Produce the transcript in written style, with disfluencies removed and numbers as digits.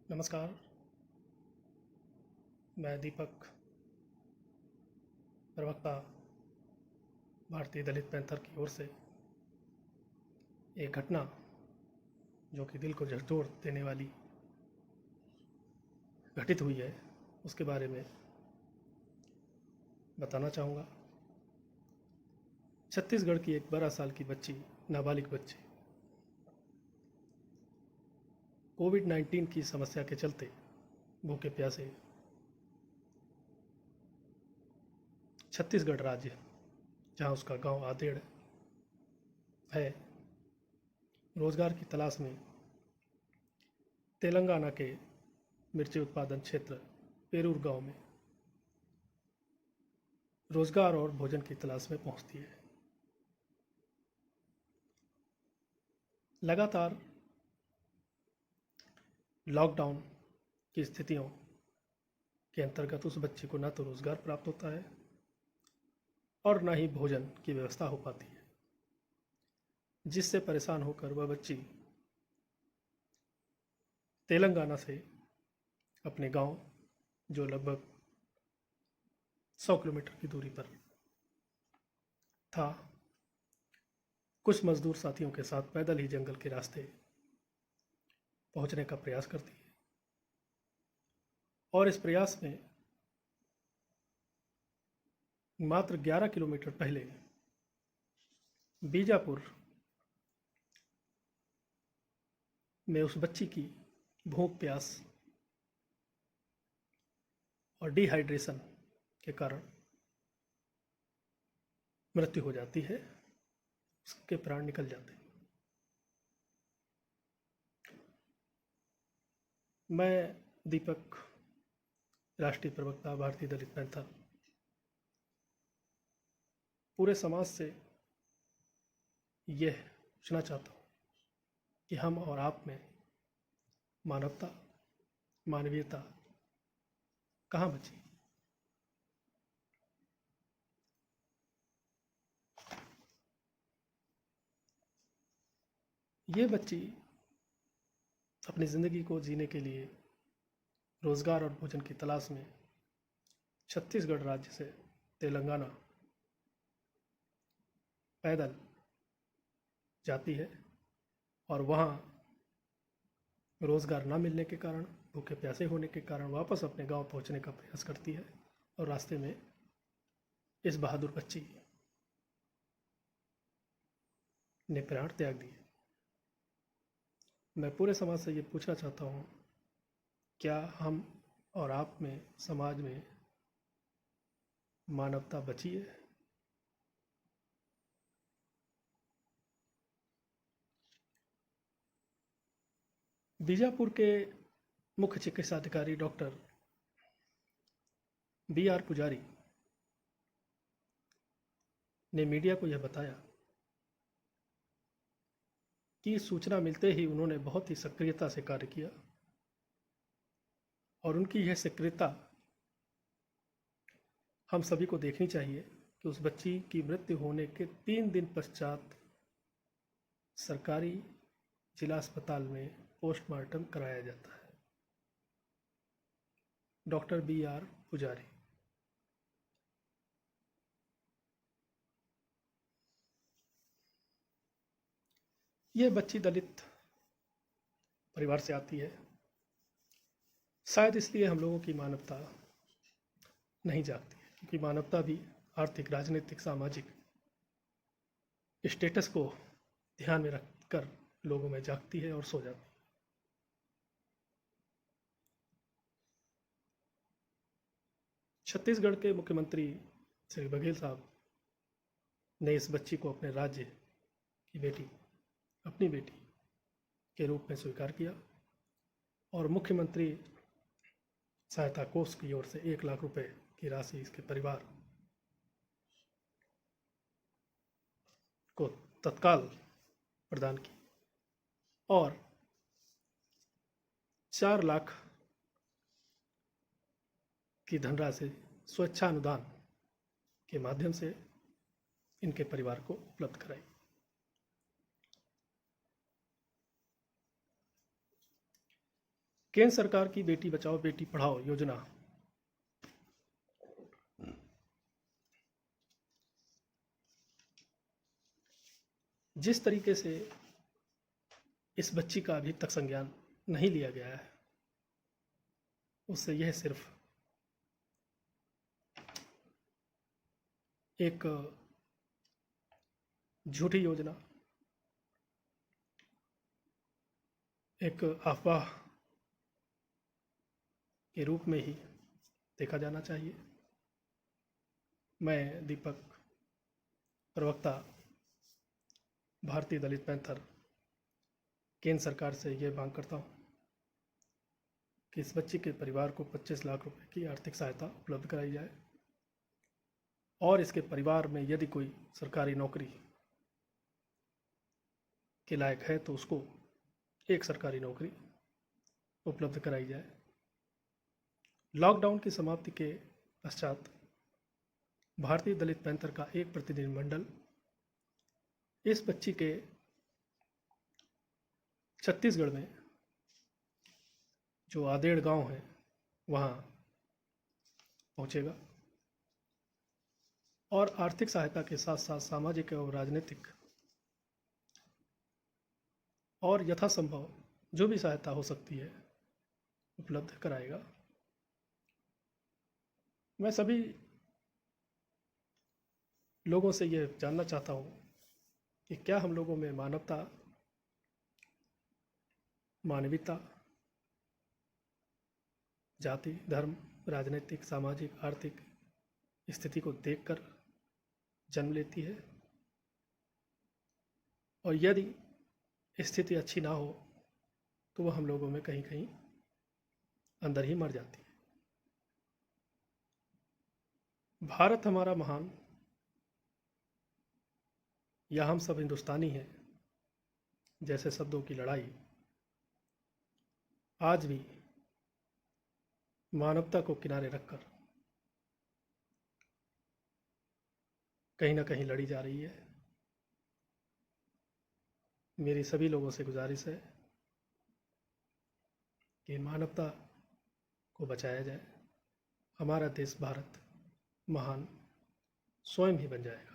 नमस्कार। मैं दीपक, प्रवक्ता भारतीय दलित पैंथर की ओर से एक घटना जो कि दिल को झकझोर देने वाली घटित हुई है उसके बारे में बताना चाहूँगा। छत्तीसगढ़ की एक 12 साल की बच्ची, नाबालिग बच्ची, कोविड-19 की समस्या के चलते भूखे प्यासे छत्तीसगढ़ राज्य, जहाँ उसका गांव आदेड़ है, रोजगार की तलाश में तेलंगाना के मिर्ची उत्पादन क्षेत्र पेरूर गांव में रोजगार और भोजन की तलाश में पहुंचती है। लगातार लॉकडाउन की स्थितियों के अंतर्गत उस बच्ची को न तो रोजगार प्राप्त होता है और न ही भोजन की व्यवस्था हो पाती है, जिससे परेशान होकर वह बच्ची तेलंगाना से अपने गांव, जो लगभग 100 किलोमीटर की दूरी पर था, कुछ मजदूर साथियों के साथ पैदल ही जंगल के रास्ते पहुंचने का प्रयास करती है। और इस प्रयास में मात्र 11 किलोमीटर पहले बीजापुर में उस बच्ची की भूख, प्यास और डिहाइड्रेशन के कारण मृत्यु हो जाती है, उसके प्राण निकल जाते हैं। मैं दीपक, राष्ट्रीय प्रवक्ता भारतीय दलित पैंथर, पूरे समाज से यह पूछना चाहता हूँ कि हम और आप में मानवता, मानवीयता कहाँ बची? ये बच्ची अपनी ज़िंदगी को जीने के लिए रोज़गार और भोजन की तलाश में छत्तीसगढ़ राज्य से तेलंगाना पैदल जाती है और वहाँ रोज़गार ना मिलने के कारण, भूखे प्यासे होने के कारण वापस अपने गांव पहुंचने का प्रयास करती है और रास्ते में इस बहादुर बच्ची ने प्राण त्याग दिए। मैं पूरे समाज से ये पूछना चाहता हूँ, क्या हम और आप में, समाज में मानवता बची है? बीजापुर के मुख्य चिकित्सा अधिकारी डॉक्टर B.R. पुजारी ने मीडिया को यह बताया कि सूचना मिलते ही उन्होंने बहुत ही सक्रियता से कार्य किया और उनकी यह सक्रियता हम सभी को देखनी चाहिए कि उस बच्ची की मृत्यु होने के 3 दिन पश्चात सरकारी जिला अस्पताल में पोस्टमार्टम कराया जाता है। Doctor B.R. पुजारी। यह बच्ची दलित परिवार से आती है, शायद इसलिए हम लोगों की मानवता नहीं जागती है, क्योंकि मानवता भी आर्थिक, राजनीतिक, सामाजिक स्टेटस को ध्यान में रखकर लोगों में जागती है और सो जाती है। छत्तीसगढ़ के मुख्यमंत्री श्री बघेल साहब ने इस बच्ची को अपने राज्य की बेटी, अपनी बेटी के रूप में स्वीकार किया और मुख्यमंत्री सहायता कोष की ओर से 1 लाख रुपए की राशि इसके परिवार को तत्काल प्रदान की और 4 लाख की धनराशि स्वेच्छानुदान के माध्यम से इनके परिवार को उपलब्ध कराई। केंद्र सरकार की बेटी बचाओ बेटी पढ़ाओ योजना जिस तरीके से इस बच्ची का अभी तक संज्ञान नहीं लिया गया है, उससे यह सिर्फ एक झूठी योजना, एक अफवाह के रूप में ही देखा जाना चाहिए। मैं दीपक, प्रवक्ता भारतीय दलित पैंथर, केंद्र सरकार से ये मांग करता हूँ कि इस बच्ची के परिवार को 25 लाख रुपए की आर्थिक सहायता उपलब्ध कराई जाए और इसके परिवार में यदि कोई सरकारी नौकरी के लायक है तो उसको एक सरकारी नौकरी उपलब्ध कराई जाए। लॉकडाउन की समाप्ति के पश्चात भारतीय दलित पैंथर का एक प्रतिनिधिमंडल इस बच्ची के छत्तीसगढ़ में जो आदेड़ गांव है वहाँ पहुँचेगा और आर्थिक सहायता के साथ साथ सामाजिक एवं राजनीतिक और यथासंभव जो भी सहायता हो सकती है उपलब्ध कराएगा। मैं सभी लोगों से ये जानना चाहता हूँ कि क्या हम लोगों में मानवता, मानवीयता, जाति, धर्म, राजनीतिक, सामाजिक, आर्थिक स्थिति को देखकर जन्म लेती है, और यदि स्थिति अच्छी ना हो तो वह हम लोगों में कहीं कहीं अंदर ही मर जाती है। भारत हमारा महान, या हम सब हिंदुस्तानी हैं जैसे शब्दों की लड़ाई आज भी मानवता को किनारे रखकर कहीं ना कहीं लड़ी जा रही है। मेरी सभी लोगों से गुजारिश है कि मानवता को बचाया जाए। हमारा देश भारत महान स्वयं ही बन जाएगा।